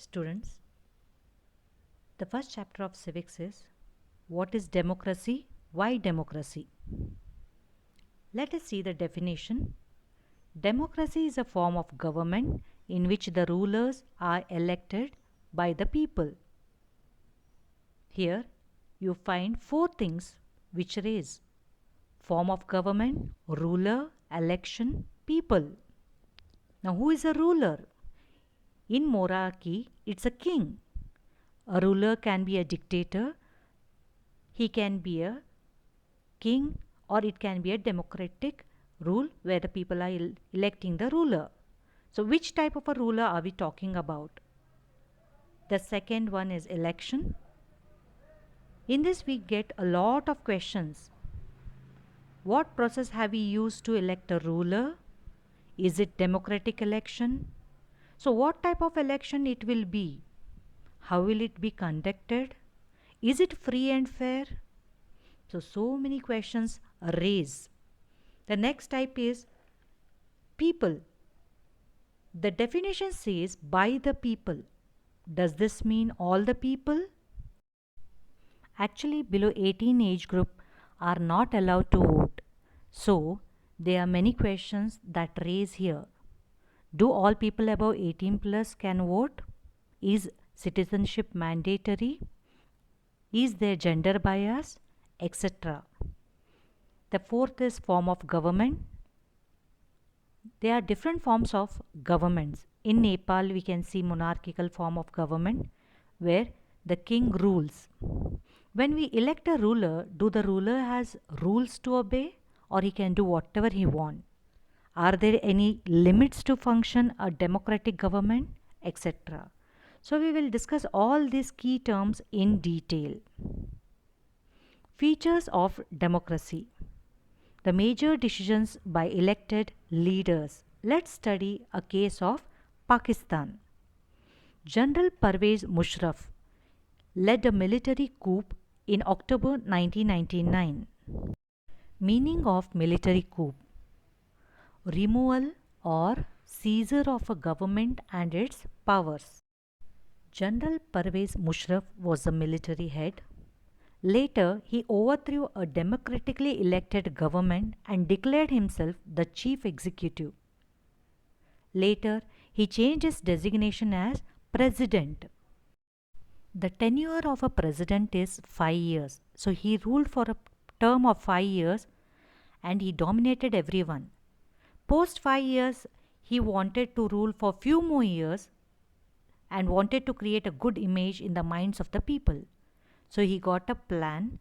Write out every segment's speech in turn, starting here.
Students, the first chapter of civics is what is democracy? Why democracy? Let us see the definition. Democracy is a form of government in which the rulers are elected by the people. Here you find four things which raise form of government, ruler, election, people. Now, who is a ruler? In monarchy, it's a king. A ruler can be a dictator, he can be a king, or it can be a democratic rule where the people are electing the ruler. So, which type of a ruler are we talking about? The second one is election. In this, we get a lot of questions. What process have we used to elect a ruler? Is it democratic election? So, what type of election it will be? How will it be conducted? Is it free and fair? So many questions raise. The next type is people. The definition says by the people. Does this mean all the people? Actually, below 18 age group are not allowed to vote. So, there are many questions that raise here. Do all people above 18 plus can vote? Is citizenship mandatory? Is there gender bias? Etc. The fourth is form of government. There are different forms of governments. In Nepal, we can see monarchical form of government where the king rules. When we elect a ruler, do the ruler has rules to obey or he can do whatever he wants? Are there any limits to function a democratic government, etc.? So we will discuss all these key terms in detail. Features of democracy. The major decisions by elected leaders. Let's study a case of Pakistan. General Pervez Musharraf led a military coup in October 1999. Meaning of military coup: removal or seizure of a government and its powers. General Pervez Musharraf was the military head. Later, he overthrew a democratically elected government and declared himself the chief executive. Later, he changed his designation as president. The tenure of a president is 5 years. So he ruled for a term of 5 years and he dominated everyone. Post 5 years, he wanted to rule for few more years and wanted to create a good image in the minds of the people. So he got a plan.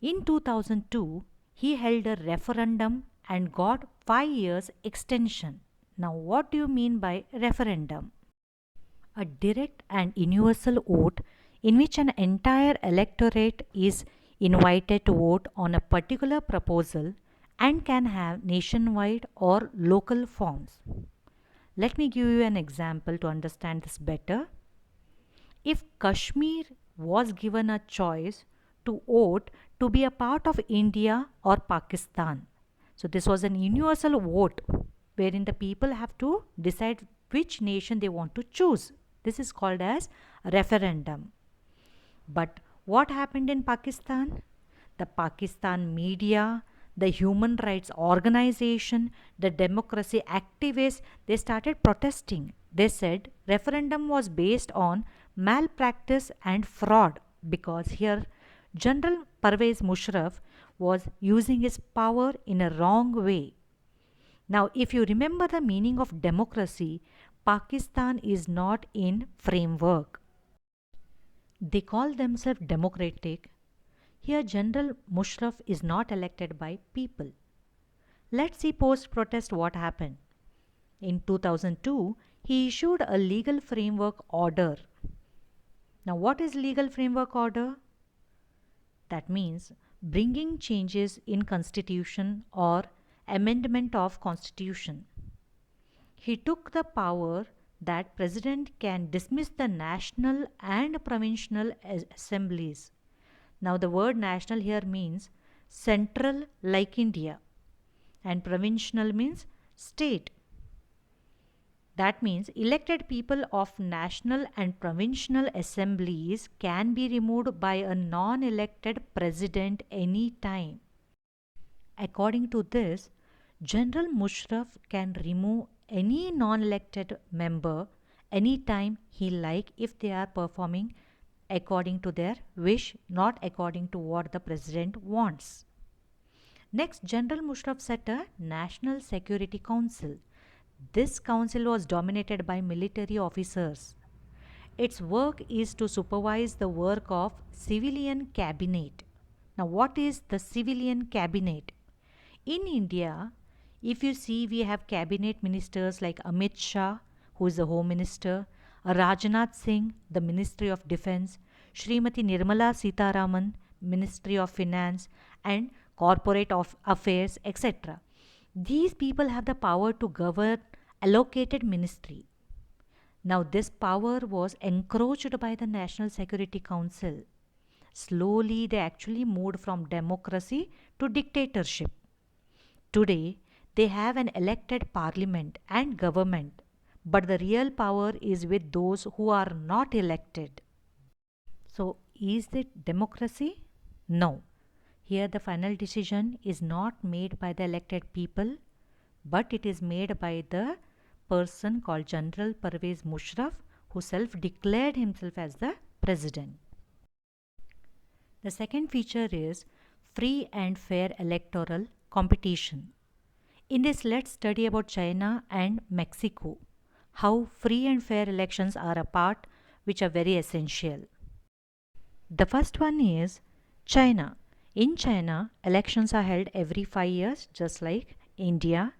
In 2002, he held a referendum and got 5 years extension. Now, what do you mean by referendum? A direct and universal vote in which an entire electorate is invited to vote on a particular proposal and can have nationwide or local forms. Let me give you an example to understand this better. If Kashmir was given a choice to vote to be a part of India or Pakistan, so this was an universal vote wherein the people have to decide which nation they want to choose. This is called as referendum. But what happened in Pakistan? The Pakistan media, the human rights organization, the democracy activists, they started protesting. They said referendum was based on malpractice and fraud because here General Pervez Musharraf was using his power in a wrong way. Now, if you remember the meaning of democracy, Pakistan is not in framework. They call themselves democratic. Here, General Musharraf is not elected by people. Let's see post-protest what happened. In 2002, he issued a legal framework order. Now, what is legal framework order? That means bringing changes in constitution or amendment of constitution. He took the power that president can dismiss the national and provincial assemblies. Now the word national here means central like India and provincial means state. That means elected people of national and provincial assemblies can be removed by a non elected president anytime. According to this, General Musharraf can remove any non-elected member anytime he like if they are performing according to their wish, not according to what the president wants. Next, General Musharraf set a National Security Council. This council was dominated by military officers. Its work is to supervise the work of civilian cabinet. Now, what is the civilian cabinet? In India, if you see, we have cabinet ministers like Amit Shah, who is the Home Minister, Rajnath Singh, the Ministry of Defense, Srimati Nirmala Sitaraman, Ministry of Finance, and Corporate of Affairs, etc. These people have the power to govern allocated ministry. Now, this power was encroached by the National Security Council. Slowly, they actually moved from democracy to dictatorship. Today, they have an elected parliament and government, but the real power is with those who are not elected. So, is it democracy? No. Here, the final decision is not made by the elected people, but it is made by the person called General Parvez Musharraf, who self-declared himself as the president. The second feature is free and fair electoral competition. In this, let's study about China and Mexico, how free and fair elections are a part which are very essential. The first one is China. In China, elections are held every 5 years, just like India,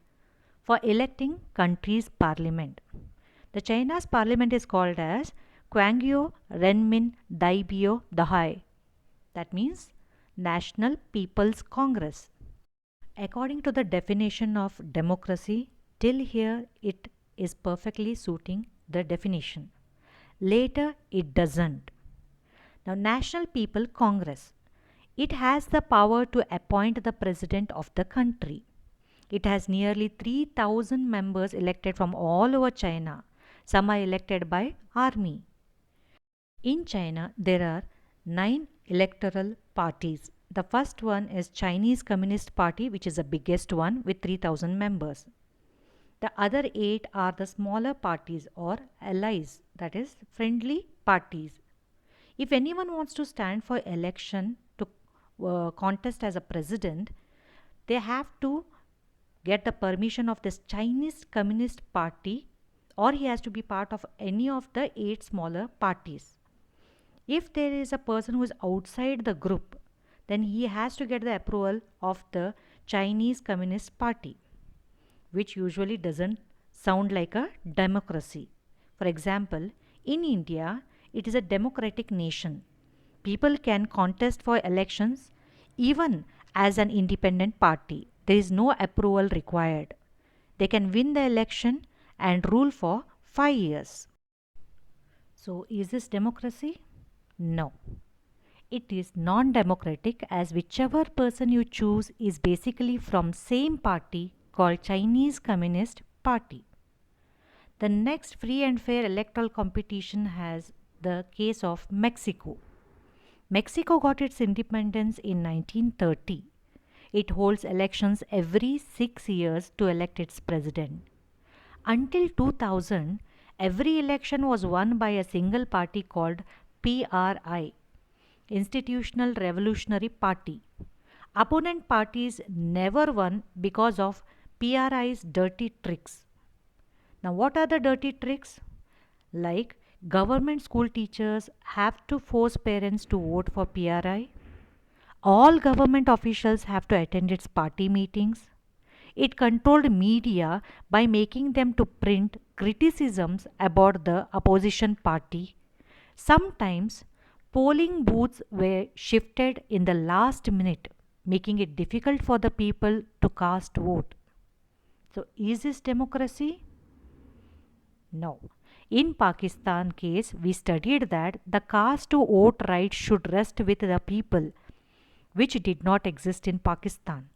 for electing country's parliament. The China's parliament is called as Quangyo Renmin Daibyo Dahai. That means National People's Congress. According to the definition of democracy, till here it is perfectly suiting the definition. Later, it doesn't. Now, National People Congress. It has the power to appoint the president of the country. It has nearly 3,000 members elected from all over China. Some are elected by army. In China, there are 9 electoral parties. The first one is Chinese Communist Party, which is the biggest one with 3,000 members. The other 8 are the smaller parties or allies, that is friendly parties. If anyone wants to stand for election to contest as a president, they have to get the permission of this Chinese Communist Party, or he has to be part of any of the 8 smaller parties. If there is a person who is outside the group, then he has to get the approval of the Chinese Communist Party, which usually doesn't sound like a democracy. For example, in India, it is a democratic nation. People can contest for elections even as an independent party. There is no approval required. They can win the election and rule for 5 years. So, is this democracy? No. It is non-democratic, as whichever person you choose is basically from same party called Chinese Communist Party. The next free and fair electoral competition has the case of Mexico. Mexico got its independence in 1930. It holds elections every 6 years to elect its president. Until 2000, every election was won by a single party called PRI, Institutional Revolutionary Party. Opponent parties never won because of PRI's dirty tricks. Now, what are the dirty tricks? Like, government school teachers have to force parents to vote for PRI. All government officials have to attend its party meetings. It controlled media by making them to print criticisms about the opposition party. Sometimes polling booths were shifted in the last minute, making it difficult for the people to cast vote. So, is this democracy? No. In Pakistan case, we studied that the cast to vote right should rest with the people, which did not exist in Pakistan.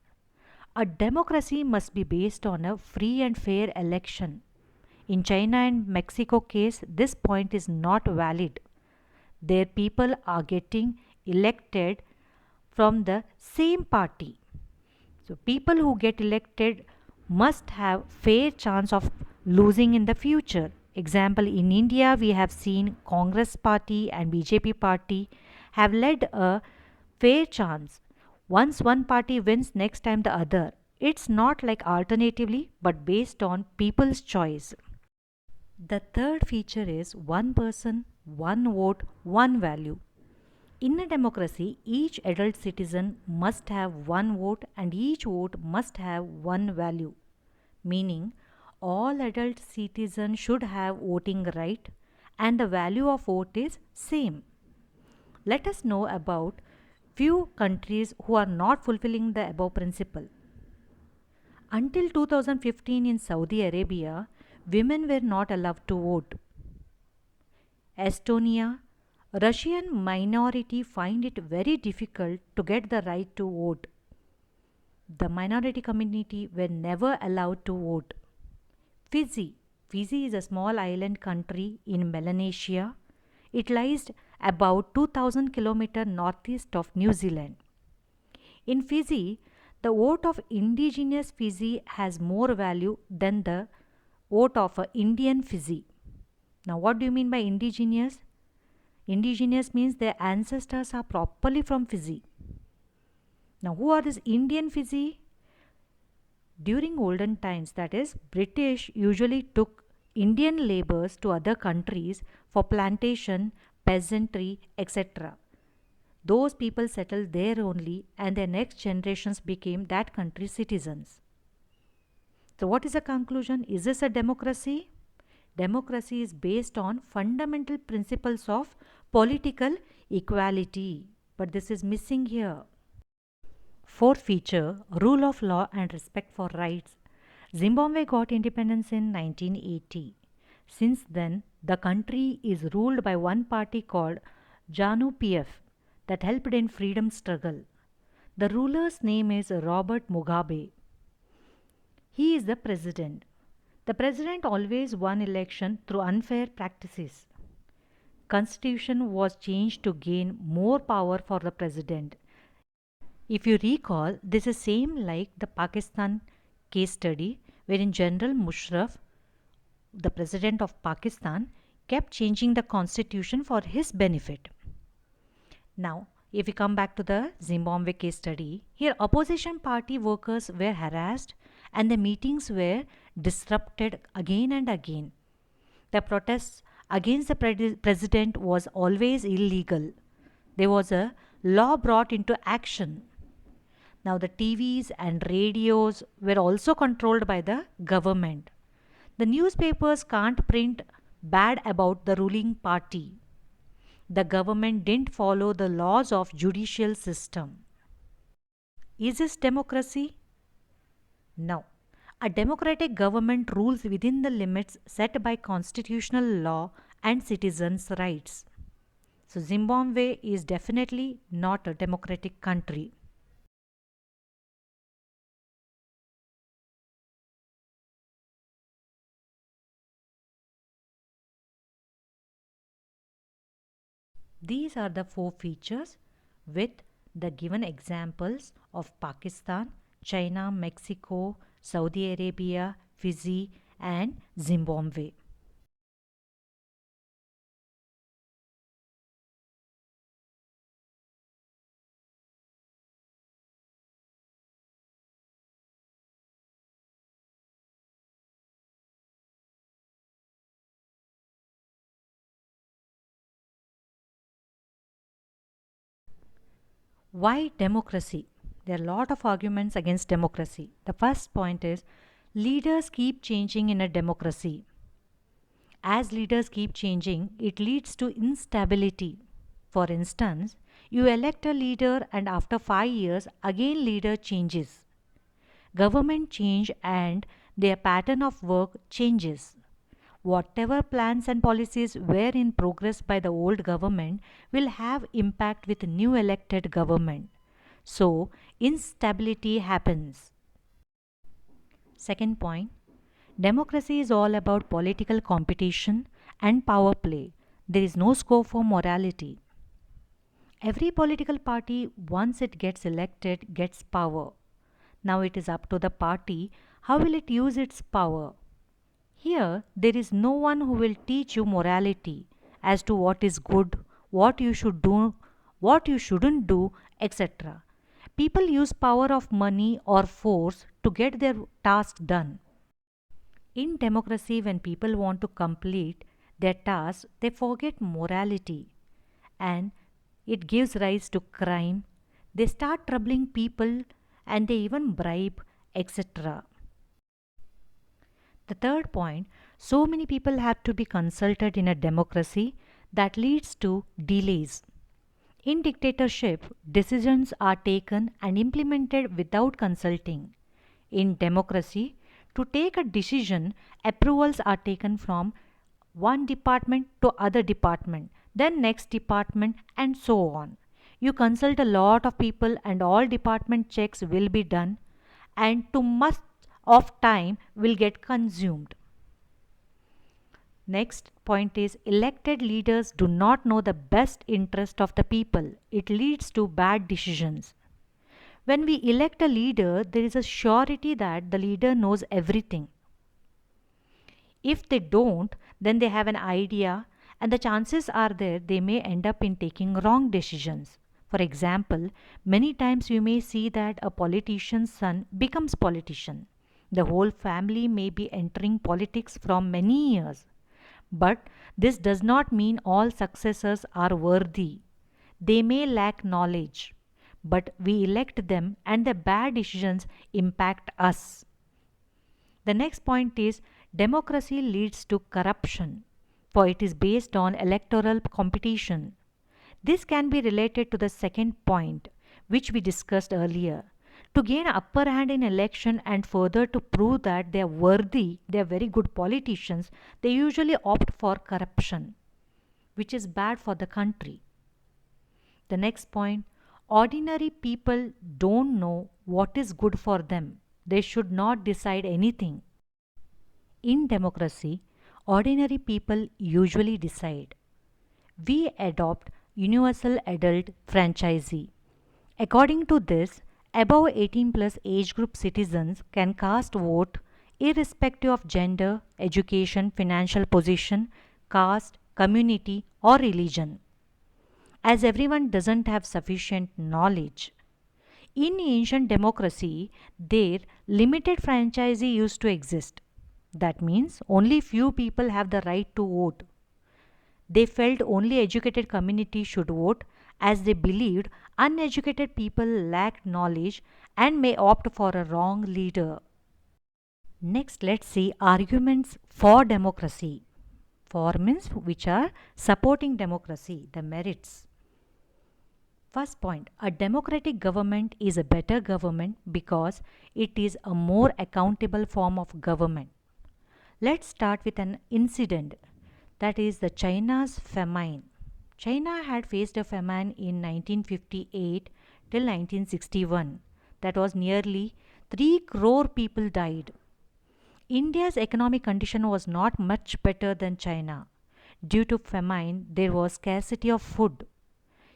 A democracy must be based on a free and fair election. In China and Mexico case, this point is not valid. Their people are getting elected from the same party. So people who get elected must have fair chance of losing in the future. Example, in India we have seen Congress party and BJP party have led a fair chance. Once one party wins, next time the other. It's not like alternatively but based on people's choice. The third feature is one person, one vote, one value. In a democracy, each adult citizen must have one vote and each vote must have one value. Meaning, all adult citizens should have voting right and the value of vote is same. Let us know about few countries who are not fulfilling the above principle. Until 2015 in Saudi Arabia, women were not allowed to vote. Estonia, Russian minority find it very difficult to get the right to vote. The minority community were never allowed to vote. Fiji. Fiji is a small island country in Melanesia. It lies about 2000 km northeast of New Zealand. In Fiji, the vote of indigenous Fiji has more value than the vote of an Indian Fiji. Now, what do you mean by indigenous? Indigenous means their ancestors are properly from Fiji. Now, who are these Indian Fiji? During olden times, that is, British usually took Indian laborers to other countries for plantation, peasantry, etc. Those people settled there only and their next generations became that country's citizens. So what is the conclusion? Is this a democracy? Democracy is based on fundamental principles of political equality. But this is missing here. Fourth feature, rule of law and respect for rights. Zimbabwe got independence in 1980. Since then, the country is ruled by one party called ZANU-PF that helped in freedom struggle. The ruler's name is Robert Mugabe. He is the president. The president always won election through unfair practices. Constitution was changed to gain more power for the president. If you recall, this is same like the Pakistan case study wherein General Musharraf, the president of Pakistan, kept changing the constitution for his benefit. Now, if we come back to the Zimbabwe case study, here opposition party workers were harassed and the meetings were disrupted again and again. The protests against the president was always illegal. There was a law brought into action. Now the TVs and radios were also controlled by the government. The newspapers can't print bad about the ruling party. The government didn't follow the laws of judicial system. Is this democracy? No. A democratic government rules within the limits set by constitutional law and citizens' rights. So Zimbabwe is definitely not a democratic country. These are the four features with the given examples of Pakistan, China, Mexico, Saudi Arabia, Fiji and Zimbabwe. Why democracy? There are a lot of arguments against democracy. The first point is leaders keep changing in a democracy. As leaders keep changing, it leads to instability. For instance, you elect a leader and after 5 years, again leader changes. Government change and their pattern of work changes. Whatever plans and policies were in progress by the old government will have impact with new elected government. So, instability happens. Second point, Democracy is all about political competition and power play. There is no scope for morality. Every political party, once it gets elected, gets power. Now it is up to the party how will it use its power. Here, there is no one who will teach you morality as to what is good, what you should do, what you shouldn't do, etc. People use power of money or force to get their task done. In democracy, when people want to complete their task, they forget morality and it gives rise to crime. They start troubling people and they even bribe, etc. The third point, so many people have to be consulted in a democracy that leads to delays. In dictatorship, decisions are taken and implemented without consulting. In democracy, to take a decision, approvals are taken from one department to other department, then next department and so on. You consult a lot of people and all department checks will be done and too much of time will get consumed. Next point is elected leaders do not know the best interest of the people. It leads to bad decisions. When we elect a leader, there is a surety that the leader knows everything. If they don't, then they have an idea and the chances are there they may end up in taking wrong decisions. For example, many times you may see that a politician's son becomes politician. The whole family may be entering politics from many years. But this does not mean all successors are worthy. They may lack knowledge, but we elect them and their bad decisions impact us. The next point is democracy leads to corruption, for it is based on electoral competition. This can be related to the second point, which we discussed earlier. To gain upper hand in election and further to prove that they are worthy, they are very good politicians, they usually opt for corruption, which is bad for the country. The next point, ordinary people don't know what is good for them. They should not decide anything. In democracy, ordinary people usually decide. We adopt universal adult franchisee. According to this, above 18 plus age group citizens can cast vote irrespective of gender, education, financial position, caste, community or religion. As everyone doesn't have sufficient knowledge. In ancient democracy, their limited franchisee used to exist. That means only few people have the right to vote. They felt only educated community should vote as they believed uneducated people lacked knowledge and may opt for a wrong leader. Next, let's see arguments for democracy. For means which are supporting democracy, the merits. First point, a democratic government is a better government because it is a more accountable form of government. Let's start with an incident, that is the China's famine. China had faced a famine in 1958 till 1961. That was nearly 3 crore people died. India's economic condition was not much better than China. Due to famine, there was scarcity of food.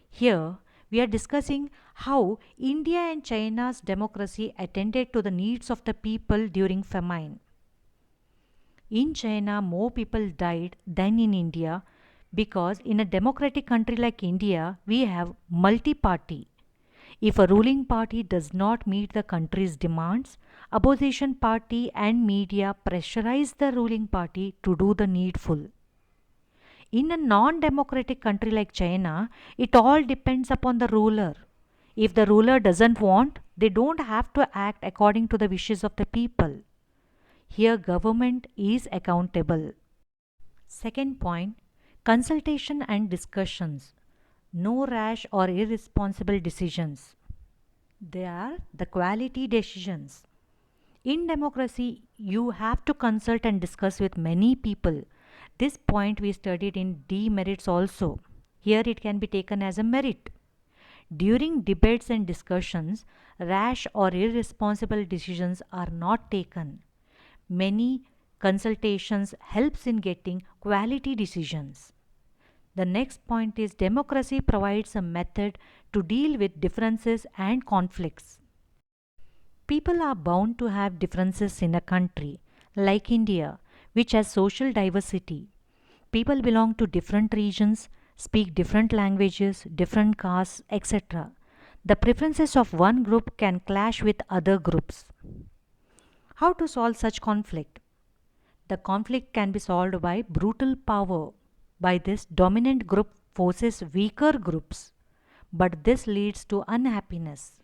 Here, we are discussing how India and China's democracy attended to the needs of the people during famine. In China, more people died than in India because in a democratic country like India, we have multi-party. If a ruling party does not meet the country's demands, opposition party and media pressurize the ruling party to do the needful. In a non-democratic country like China, it all depends upon the ruler. If the ruler doesn't want, they don't have to act according to the wishes of the people. Here government is accountable. Second point, consultation and discussions. No rash or irresponsible decisions. They are the quality decisions. In democracy, you have to consult and discuss with many people. This point we studied in demerits also. Here it can be taken as a merit. During debates and discussions, rash or irresponsible decisions are not taken. Many Consultations helps in getting quality decisions. The next point is democracy provides a method to deal with differences and conflicts. People are bound to have differences in a country, like India, which has social diversity. People belong to different regions, speak different languages, different castes, etc. The preferences of one group can clash with other groups. How to solve such conflict? The conflict can be solved by brutal power. By this, dominant group forces weaker groups, but this leads to unhappiness.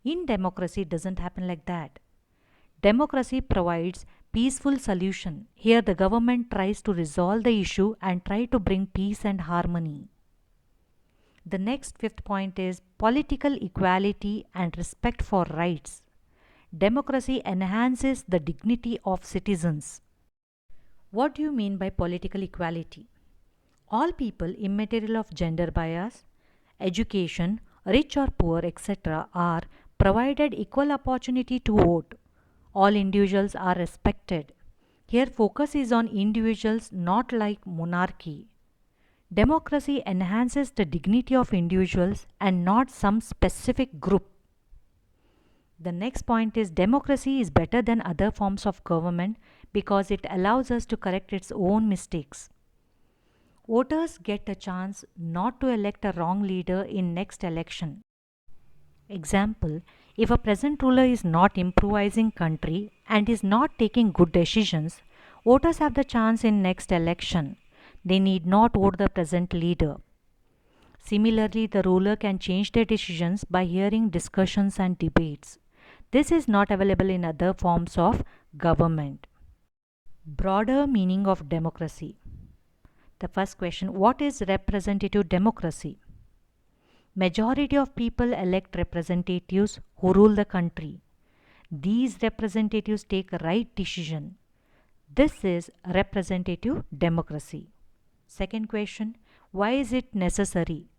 In democracy, it doesn't happen like that. Democracy provides peaceful solution. Here the government tries to resolve the issue and try to bring peace and harmony. The next fifth point is political equality and respect for rights. Democracy enhances the dignity of citizens. What do you mean by political equality? All people, immaterial of gender bias, education, rich or poor, etc., are provided equal opportunity to vote. All individuals are respected. Here, focus is on individuals, not like monarchy. Democracy enhances the dignity of individuals and not some specific group. The next point is democracy is better than other forms of government because it allows us to correct its own mistakes. Voters get a chance not to elect a wrong leader in next election. Example, if a present ruler is not improvising country and is not taking good decisions, voters have the chance in next election. They need not vote the present leader. Similarly, the ruler can change their decisions by hearing discussions and debates. This is not available in other forms of government. Broader meaning of democracy. The first question, what is representative democracy? Majority of people elect representatives who rule the country. These representatives take a right decision. This is representative democracy. Second question, why is it necessary?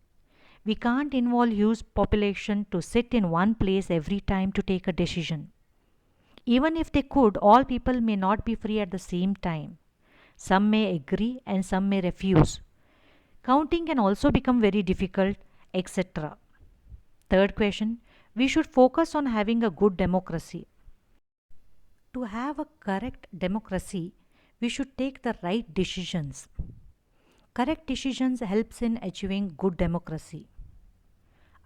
We can't involve huge population to sit in one place every time to take a decision. Even if they could, all people may not be free at the same time. Some may agree and some may refuse. Counting can also become very difficult, etc. Third question, we should focus on having a good democracy. To have a correct democracy, we should take the right decisions. Correct decisions helps in achieving good democracy.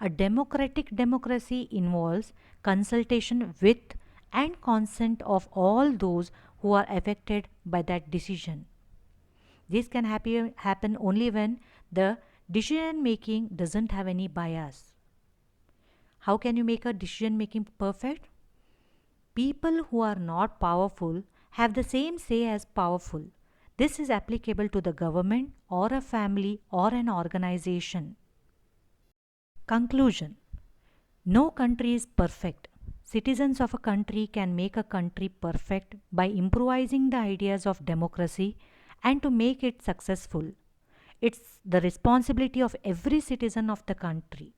A democratic democracy involves consultation with and consent of all those who are affected by that decision. This can happen only when the decision making doesn't have any bias. How can you make a decision making perfect? People who are not powerful have the same say as powerful. This is applicable to the government or a family or an organization. Conclusion. No country is perfect. Citizens of a country can make a country perfect by improvising the ideas of democracy and to make it successful. It's the responsibility of every citizen of the country.